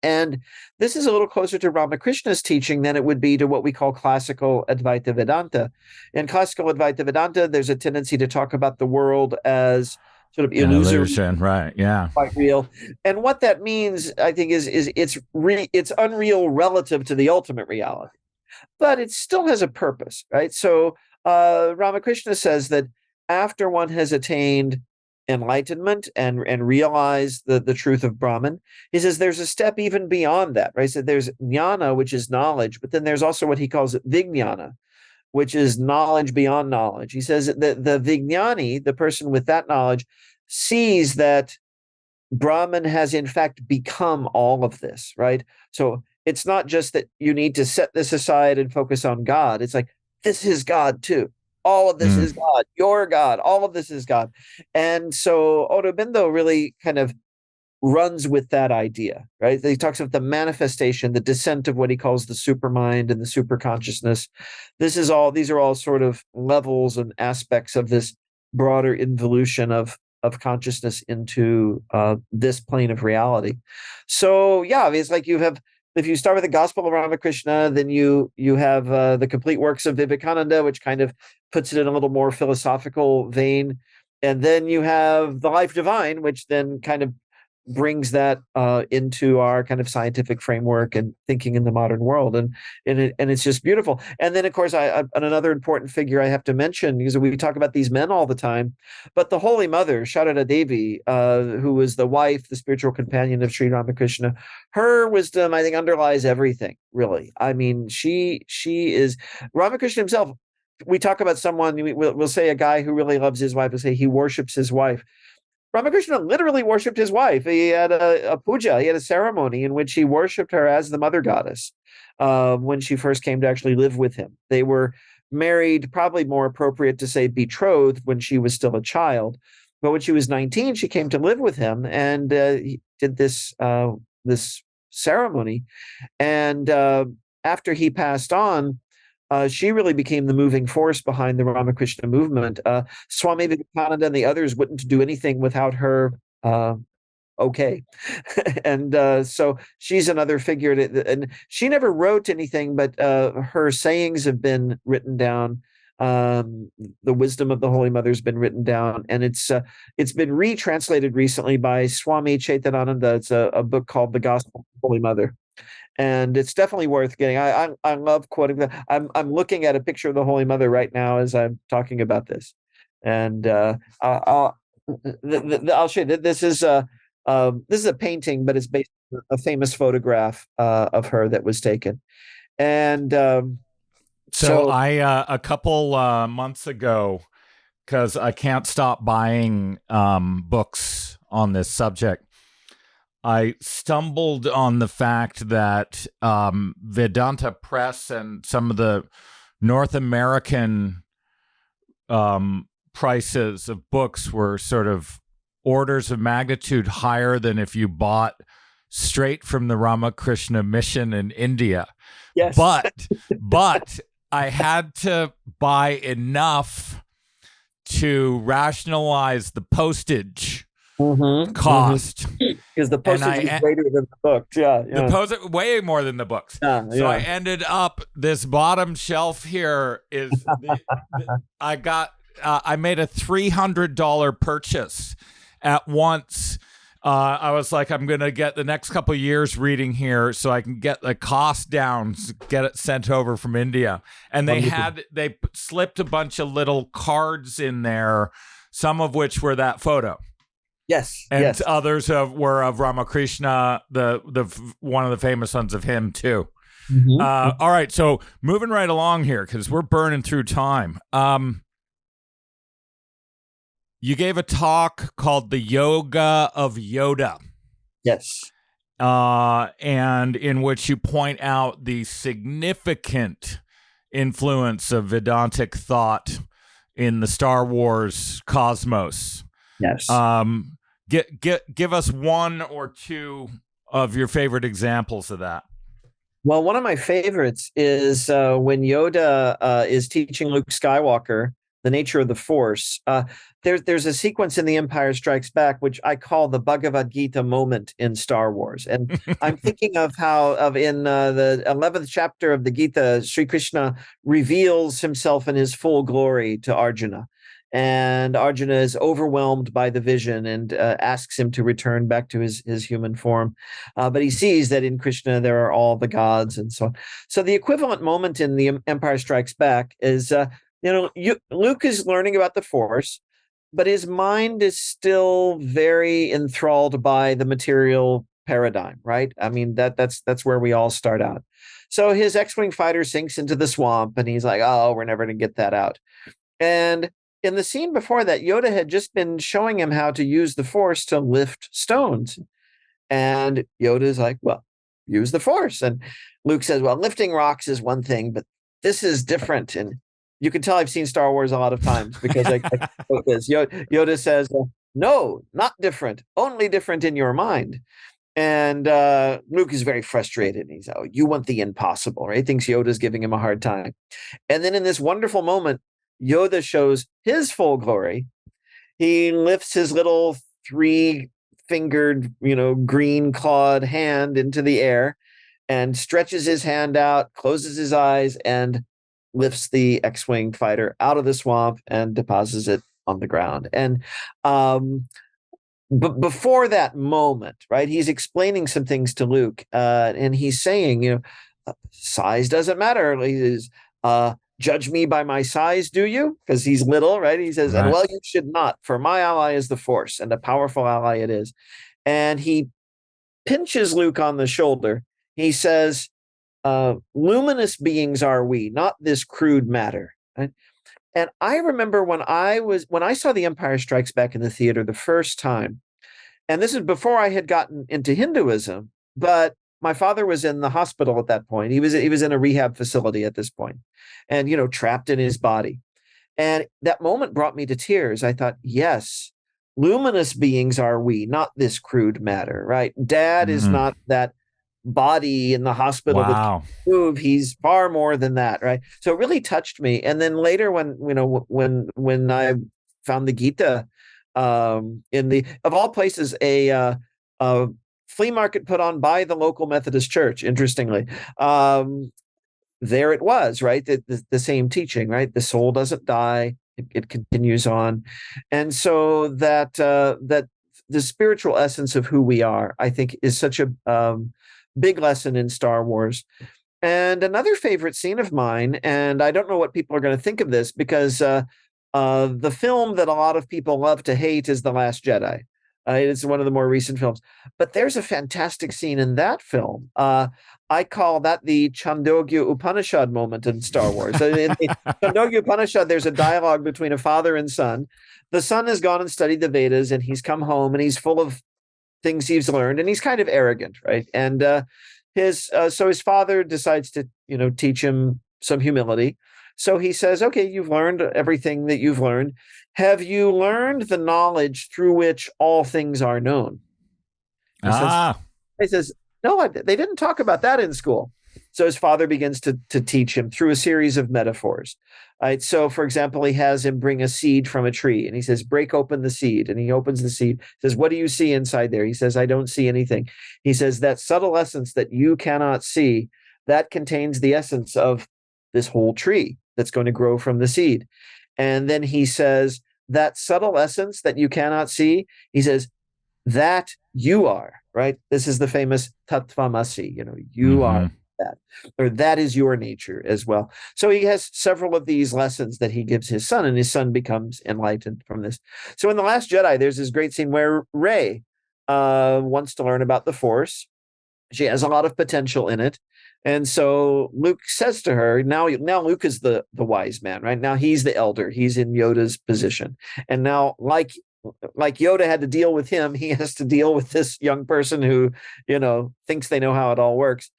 And this is a little closer to Ramakrishna's teaching than it would be to what we call classical Advaita Vedanta. In classical Advaita Vedanta, there's a tendency to talk about the world as sort of illusory, right? Yeah, quite real. And what that means, I think, is it's unreal relative to the ultimate reality, but it still has a purpose, right? So Ramakrishna says that after one has attained enlightenment and realize the truth of Brahman, he says there's a step even beyond that, right? So there's jnana, which is knowledge, but then there's also what he calls vijnana, which is knowledge beyond knowledge. He says that the vijnani, the person with that knowledge, sees that Brahman has in fact become all of this, right? So it's not just that you need to set this aside and focus on God. It's like, this is God too. All of this is God. Your God. All of this is God. And so Aurobindo really kind of runs with that idea, right? He talks about the manifestation, the descent of what he calls the supermind and the superconsciousness. These are all sort of levels and aspects of this broader involution of consciousness into this plane of reality. So yeah, it's like if you start with the Gospel of Ramakrishna, then you have the complete works of Vivekananda, which kind of puts it in a little more philosophical vein. And then you have the Life Divine, which then kind of brings that into our kind of scientific framework and thinking in the modern world. And it's just beautiful. And then, of course, another important figure I have to mention, because we talk about these men all the time, but the Holy Mother, Sharada Devi, who was the wife, the spiritual companion of Sri Ramakrishna, her wisdom, I think, underlies everything, really. I mean, she is Ramakrishna himself. We talk about someone, we'll say a guy who really loves his wife, we'll say he worships his wife. Ramakrishna literally worshipped his wife. He had a puja, he had a ceremony in which he worshipped her as the mother goddess when she first came to actually live with him. They were married, probably more appropriate to say betrothed, when she was still a child. But when she was 19, she came to live with him, and he did this ceremony. And after he passed on, she really became the moving force behind the Ramakrishna movement. Swami Vivekananda and the others wouldn't do anything without her okay. And so she's another figure. And she never wrote anything, but her sayings have been written down. The wisdom of the Holy Mother has been written down, and it's been retranslated recently by Swami Chaitananda. It's a book called The Gospel of the Holy Mother. And it's definitely worth getting. I love quoting that. I'm looking at a picture of the Holy Mother right now as I'm talking about this, and I'll show you. This is a painting, but it's based on a famous photograph of her that was taken. And so I a couple months ago, because I can't stop buying books on this subject, I stumbled on the fact that Vedanta Press and some of the North American prices of books were sort of orders of magnitude higher than if you bought straight from the Ramakrishna mission in India. Yes. But I had to buy enough to rationalize the postage cost, because the postage is greater than the books. The postage way more than the books. So I ended up, this bottom shelf here is I got I made a $300 purchase at once. I was like, I'm going to get the next couple of years reading here so I can get the cost down, get it sent over from India. And they slipped a bunch of little cards in there, some of which were that photo. Yes. And yes. others were of Ramakrishna, the one of the famous ones of him too. Mm-hmm. All right. So moving right along here, because we're burning through time. You gave a talk called The Yoga of Yoda. Yes. And in which you point out the significant influence of Vedantic thought in the Star Wars cosmos. Yes. Give us one or two of your favorite examples of that. Well, one of my favorites is when Yoda is teaching Luke Skywalker the nature of the Force. There's a sequence in The Empire Strikes Back, which I call the Bhagavad Gita moment in Star Wars. And I'm thinking of how in the 11th chapter of the Gita, Sri Krishna reveals himself in his full glory to Arjuna. And Arjuna is overwhelmed by the vision and asks him to return back to his human form. But he sees that in Krishna there are all the gods and so on. So the equivalent moment in The Empire Strikes Back is, Luke is learning about the Force, but his mind is still very enthralled by the material paradigm, right? I mean, that's where we all start out. So his X-Wing fighter sinks into the swamp and he's like, oh, we're never going to get that out. And in the scene before that, Yoda had just been showing him how to use the Force to lift stones. And Yoda's like, well, use the Force. And Luke says, well, lifting rocks is one thing, but this is different. And you can tell I've seen Star Wars a lot of times because I quote this. Yoda says, no, not different, only different in your mind. And Luke is very frustrated. He's, oh, you want the impossible, right? He thinks Yoda's giving him a hard time. And then in this wonderful moment, Yoda shows his full glory. He lifts his little 3-fingered, green clawed hand into the air and stretches his hand out, closes his eyes, and lifts the X-Wing fighter out of the swamp and deposits it on the ground. And but before that moment, right, he's explaining some things to Luke, and he's saying, size doesn't matter. He's judge me by my size, do you? Because he's little, right? He says, right. And well, you should not, for my ally is the Force, and a powerful ally it is. And he pinches Luke on the shoulder. He says, luminous beings are we, not this crude matter. Right? And I remember when I saw The Empire Strikes Back in the theater the first time, and this is before I had gotten into Hinduism, but my father was in the hospital at that point. He was in a rehab facility at this point, and trapped in his body. And that moment brought me to tears. I thought, yes, luminous beings are we, not this crude matter, right? Dad is not that body in the hospital that can move. He's far more than that, right? So it really touched me. And then later, when I found the Gita in the, of all places, a flea market put on by the local Methodist church, interestingly, there it was, right? The same teaching, right? The soul doesn't die; it continues on, and so that the spiritual essence of who we are, I think, is such a big lesson in Star Wars. And another favorite scene of mine, and I don't know what people are going to think of this, because the film that a lot of people love to hate is The Last Jedi. It's one of the more recent films, but there's a fantastic scene in that film. I call that the Chandogya Upanishad moment in Star Wars. In the Chandogya Upanishad, there's a dialogue between a father and son. The son has gone and studied the Vedas, and he's come home, and he's full of things he's learned, and he's kind of arrogant, right? And so his father decides to teach him some humility. So he says, okay, you've learned everything that you've learned. Have you learned the knowledge through which all things are known? He says, no, they didn't talk about that in school. So his father begins to teach him through a series of metaphors. Right? So, for example, he has him bring a seed from a tree, and he says, break open the seed. And he opens the seed. He says, what do you see inside there? He says, I don't see anything. He says, that subtle essence that you cannot see, that contains the essence of this whole tree that's going to grow from the seed. And then he says, that subtle essence that you cannot see, he says, that you are, right? This is the famous tattvamasi, you are that, or that is your nature as well. So he has several of these lessons that he gives his son, and his son becomes enlightened from this. So in The Last Jedi, there's this great scene where Rey wants to learn about the Force. She has a lot of potential in it. And so Luke says to her, now Luke is the wise man, right? Now he's the elder. He's in Yoda's position. And now, like Yoda had to deal with him, he has to deal with this young person who, thinks they know how it all works.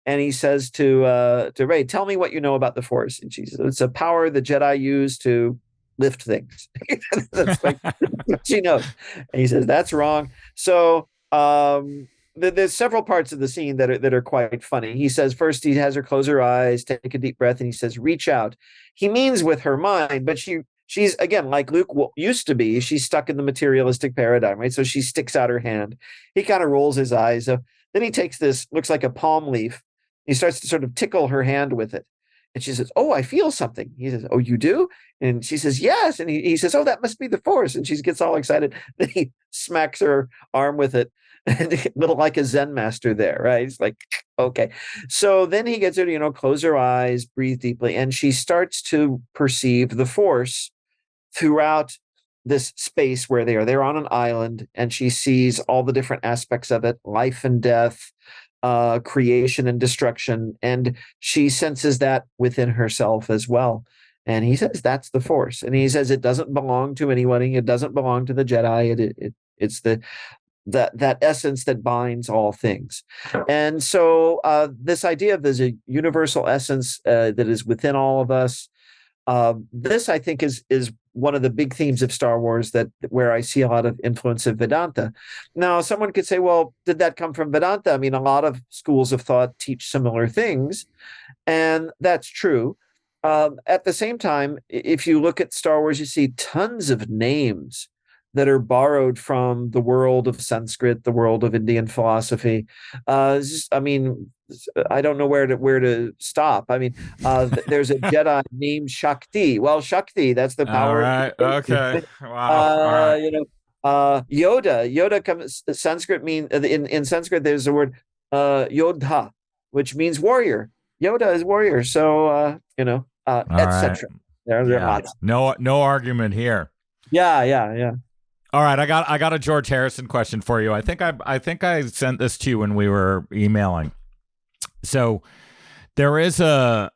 And he says to Rey, tell me what you know about the Force. And she says, it's a power the Jedi use to lift things. That's like what she knows. And he says, that's wrong. So there's several parts of the scene that are quite funny. He says, first he has her close her eyes, take a deep breath, and he says, reach out. He means with her mind, but she's, again, like Luke used to be, she's stuck in the materialistic paradigm, right? So she sticks out her hand. He kind of rolls his eyes. Then he takes this, looks like a palm leaf. He starts to sort of tickle her hand with it. And she says, oh, I feel something. He says, oh, you do? And she says, yes. And he says, oh, that must be the Force. And she gets all excited. Then he smacks her arm with it. A little like a Zen master there, right? He's like, okay. So then he gets her to, close her eyes, breathe deeply. And she starts to perceive the Force throughout this space where they are. They're on an island, and she sees all the different aspects of it, life and death, creation and destruction. And she senses that within herself as well. And he says, that's the Force. And he says, it doesn't belong to anyone. It doesn't belong to the Jedi. It's that essence that binds all things. And so this idea of there's a universal essence that is within all of us, this I think is one of the big themes of Star Wars where I see a lot of influence of Vedanta. Now, someone could say, well, did that come from Vedanta? I mean, a lot of schools of thought teach similar things, and that's true. At the same time, if you look at Star Wars, you see tons of names that are borrowed from the world of Sanskrit, the world of Indian philosophy. I don't know where to stop. I mean, there's a Jedi named Shakti. Well, Shakti, that's the power. All right. Okay. Wow. Yoda comes. Sanskrit mean in Sanskrit. There's the word Yodha, which means warrior. Yoda is warrior. So etc. There are lots. No argument here. Yeah. All right, I got a George Harrison question for you. I think I sent this to you when we were emailing. So there is the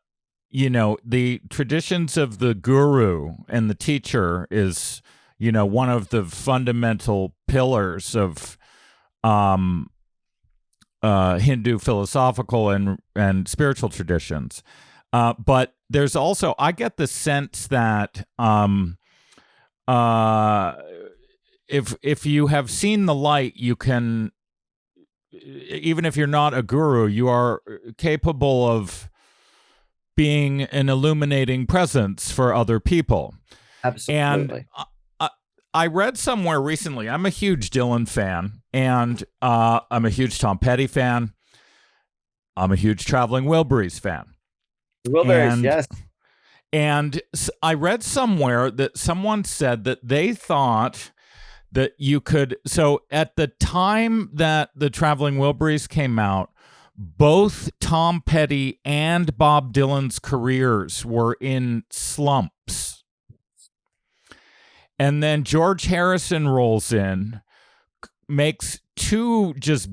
traditions of the guru and the teacher is, one of the fundamental pillars of Hindu philosophical and spiritual traditions. But there's also, I get the sense that if you have seen the light, you can, even if you're not a guru, you are capable of being an illuminating presence for other people. Absolutely. And I read somewhere recently, I'm a huge Dylan fan, and I'm a huge Tom Petty fan. I'm a huge Traveling Wilburys fan. Wilburys, yes. And I read somewhere that someone said that they thought that you could, so at the time that the Traveling Wilburys came out, both Tom Petty and Bob Dylan's careers were in slumps. And then George Harrison rolls in, makes two just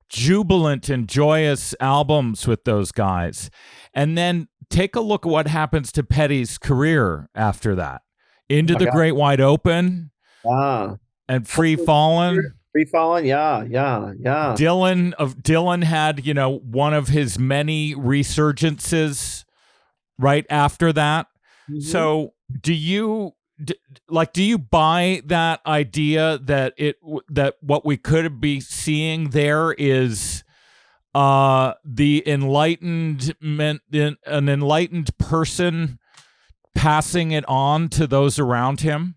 jubilant and joyous albums with those guys. And then take a look at what happens to Petty's career after that. Into the Great Wide Open. And Free Fallin'. Free Fallin', yeah. Dylan had, one of his many resurgences right after that. Mm-hmm. So do you buy that idea that what we could be seeing there is the enlightenment, an enlightened person passing it on to those around him?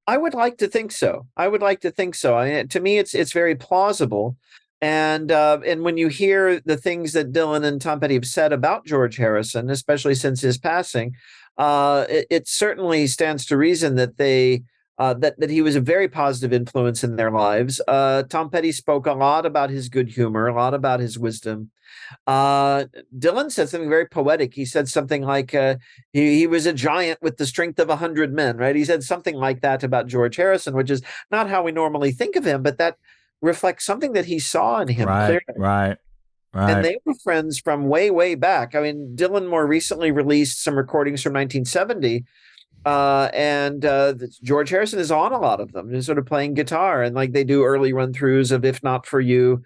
I would like to think so. To me, it's very plausible. And when you hear the things that Dylan and Tom Petty have said about George Harrison, especially since his passing, it certainly stands to reason that that he was a very positive influence in their lives. Tom Petty spoke a lot about his good humor, a lot about his wisdom. Dylan said something very poetic. He said something like he was a giant with the strength of 100 men, right? He said something like that about George Harrison, which is not how we normally think of him, but that reflects something that he saw in him clearly. Right. And they were friends from way, way back. I mean, Dylan more recently released some recordings from 1970. George Harrison is on a lot of them. He's sort of playing guitar, and like they do early run throughs of "If Not for You,"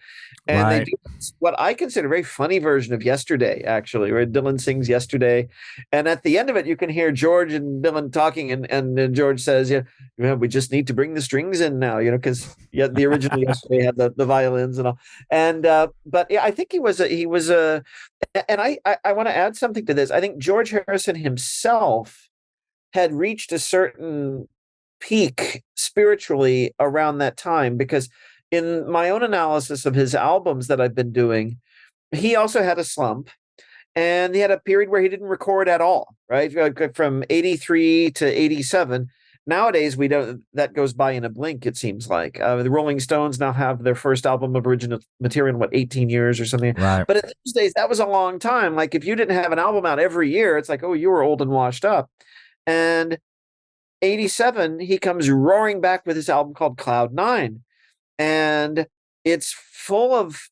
and they do what I consider a very funny version of "Yesterday," actually, where Dylan sings "Yesterday," and at the end of it, you can hear George and Dylan talking, and George says, "Yeah, we just need to bring the strings in now, because the original "Yesterday" had the violins and all." And but yeah, I think he was a, and I want to add something to this. I think George Harrison himself had reached a certain peak spiritually around that time, because in my own analysis of his albums that I've been doing, he also had a slump, and he had a period where he didn't record at all, right? From 83 to 87. Nowadays, that goes by in a blink, it seems like. The Rolling Stones now have their first album of original material in, 18 years or something. Right. But in those days, that was a long time. Like, if you didn't have an album out every year, it's like, oh, you were old and washed up. And 87, he comes roaring back with his album called Cloud 9. And it's full of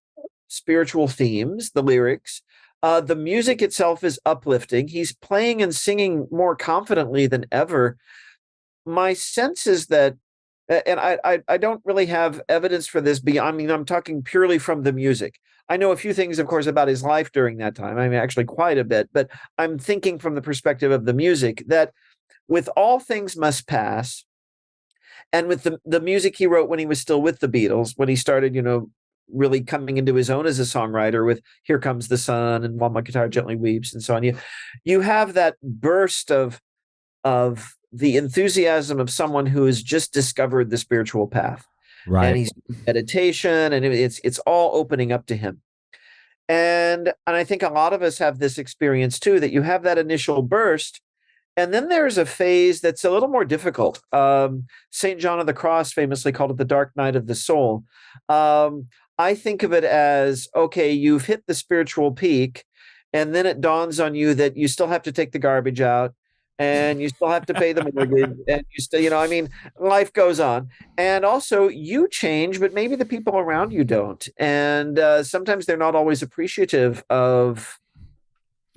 spiritual themes, the lyrics. The music itself is uplifting. He's playing and singing more confidently than ever. My sense is that, and I don't really have evidence for this, I'm talking purely from the music. I know a few things, of course, about his life during that time. I mean, actually quite a bit, but I'm thinking from the perspective of the music that with All Things Must Pass, and with the music he wrote when he was still with the Beatles, when he started, really coming into his own as a songwriter with Here Comes the Sun and While My Guitar Gently Weeps and so on, you have that burst of the enthusiasm of someone who has just discovered the spiritual path. Right. And he's meditation, and it's all opening up to him. And I think a lot of us have this experience too, that you have that initial burst, and then there's a phase that's a little more difficult. St. John of the Cross famously called it the dark night of the soul. I think of it as, okay, you've hit the spiritual peak, and then it dawns on you that you still have to take the garbage out, and you still have to pay the mortgage, and you still, life goes on. And also you change, but maybe the people around you don't. And sometimes they're not always appreciative of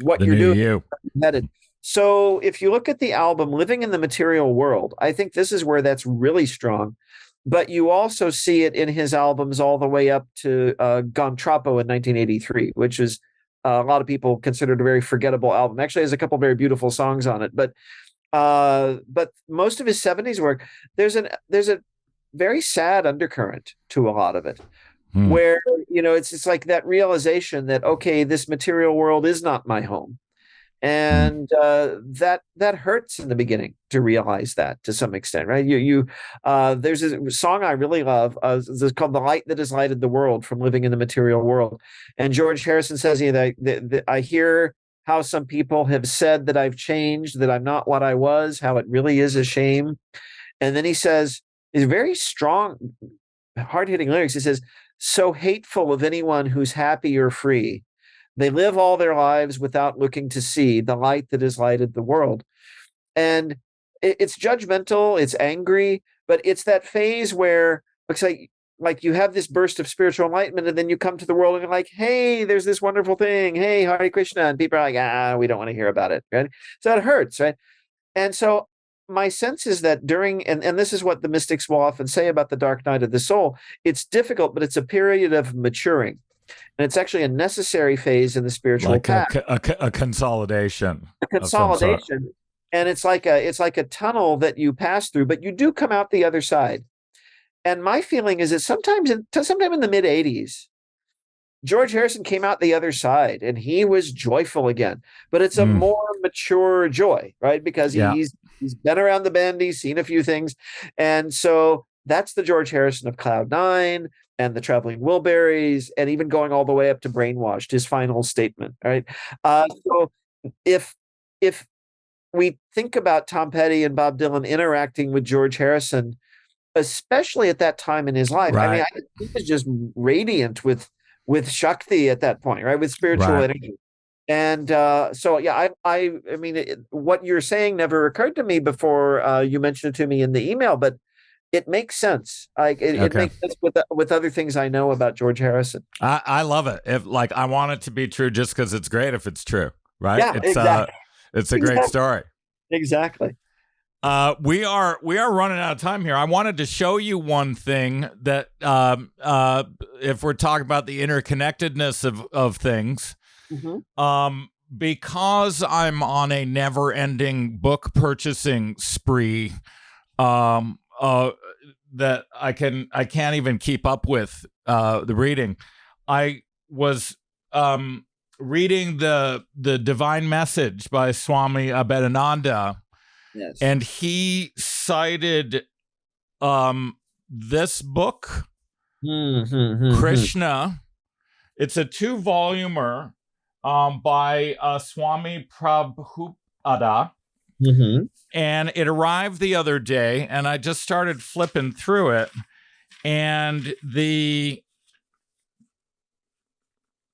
what you're doing. Headed. So if you look at the album Living in the Material World, I think this is where that's really strong. But you also see it in his albums all the way up to Gon Troppo in 1983, which is a lot of people considered a very forgettable album. Actually, has a couple very beautiful songs on it, but most of his 70s work, there's a very sad undercurrent to a lot of it, where it's like that realization that, okay, this material world is not my home, and that hurts in the beginning to realize that to some extent, right? There's a song I really love. It's called "The Light That Has Lighted the World" from Living in the Material World, and George Harrison says, that I hear how some people have said that I've changed, that I'm not what I was, how it really is a shame. And then he says, these very strong, hard-hitting lyrics. He says, "So hateful of anyone who's happy or free. They live all their lives without looking to see the light that has lighted the world." And it's judgmental, it's angry, but it's that phase where looks like you have this burst of spiritual enlightenment, and then you come to the world and you're like, hey, there's this wonderful thing. Hey, Hare Krishna. And people are like, we don't want to hear about it. Right? So it hurts, right? And so my sense is that and this is what the mystics will often say about the dark night of the soul, it's difficult, but it's a period of maturing. And it's actually a necessary phase in the spiritual path. A consolidation. A consolidation. And it's like a tunnel that you pass through, but you do come out the other side. And my feeling is that sometime in the mid 80s, George Harrison came out the other side and he was joyful again, but it's a more mature joy, right? Because he's been around the bend, he's seen a few things. And so that's the George Harrison of Cloud 9 and the Traveling Wilburys, and even going all the way up to Brainwashed, his final statement, right? So if we think about Tom Petty and Bob Dylan interacting with George Harrison, especially at that time in his life. I mean, Right. he was just radiant with Shakti at that point, right? With spiritual Right. energy. And so, yeah, I mean, what you're saying never occurred to me before you mentioned it to me in the email, but it makes sense. Like it Okay. makes sense with other things I know about George Harrison. I love it. If like I want it to be true just because it's great if it's true, right? Yeah, exactly. It's a great story. Exactly. We are running out of time here. I wanted to show you one thing that if we're talking about the interconnectedness of things, because I'm on a never-ending book purchasing spree, that I can't even keep up with the reading. I was reading the Divine Message by Swami Vivekananda. Yes. And he cited this book, Krishna. It's a 2-volumer by Swami Prabhupada. And it arrived the other day, and I just started flipping through it. And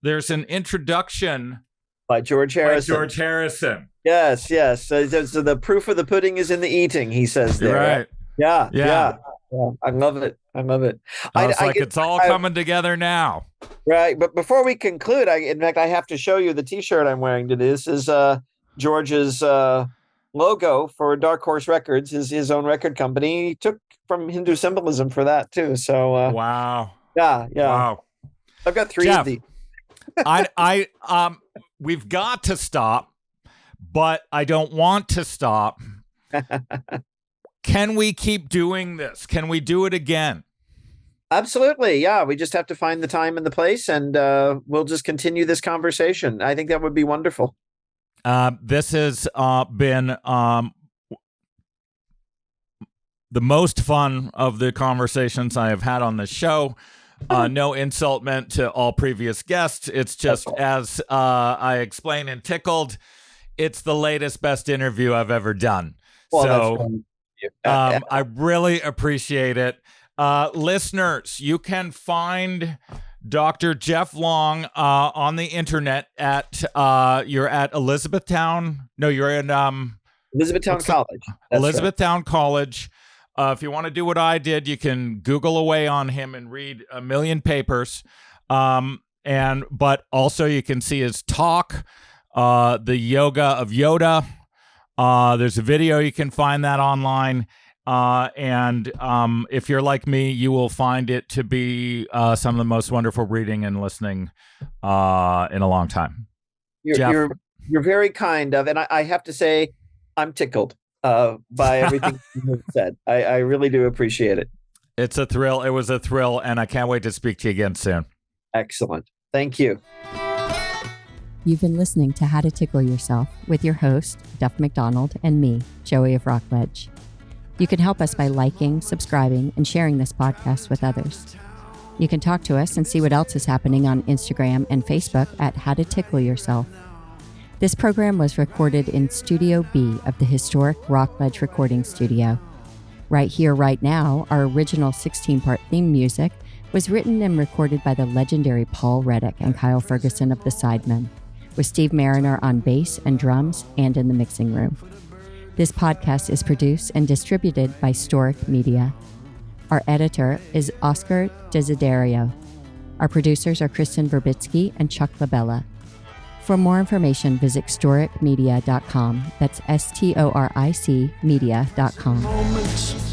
there's an introduction by George Harrison. Yes. So the proof of the pudding is in the eating, he says there. Right. Yeah. I love it. It's all coming together now. Right. But before we conclude, in fact, I have to show you the T-shirt I'm wearing today. This is George's logo for Dark Horse Records, his own record company. He took from Hindu symbolism for that too. So wow. Yeah. Wow. I've got 3 Jeff, of these. We've got to stop, but I don't want to stop. Can we keep doing this? Can we do it again? Absolutely. Yeah. We just have to find the time and the place, and we'll just continue this conversation. I think that would be wonderful. This has been the most fun of the conversations I have had on this show. No insult meant to all previous guests. It's just, as I explained in Tickled, it's the latest, best interview I've ever done. Well, I really appreciate it. Listeners, you can find Dr. Jeff Long on the internet at you're at Elizabethtown. No, you're in Elizabethtown College. Elizabethtown College. If you want to do what I did, you can Google away on him and read a million papers. But also you can see his talk, the Yoga of Yoda. There's a video, you can find that online. And if you're like me, you will find it to be some of the most wonderful reading and listening in a long time. You're very kind of, and I have to say, I'm tickled by everything you have said. I really do appreciate it. It's a thrill. It was a thrill, and I can't wait to speak to you again soon. Excellent. Thank you. You've been listening to How to Tickle Yourself with your host, Duff McDonald, and me, Joey of Rockledge. You can help us by liking, subscribing, and sharing this podcast with others. You can talk to us and see what else is happening on Instagram and Facebook at How to Tickle Yourself. This program was recorded in Studio B of the historic Rockledge Recording Studio. Right Here, Right Now, our original 16-part theme music, was written and recorded by the legendary Paul Reddick and Kyle Ferguson of the Sidemen, with Steve Mariner on bass and drums and in the mixing room. This podcast is produced and distributed by Storic Media. Our editor is Oscar Desiderio. Our producers are Kristen Verbitsky and Chuck Labella. For more information, visit storicmedia.com. That's STORIC media.com. Moments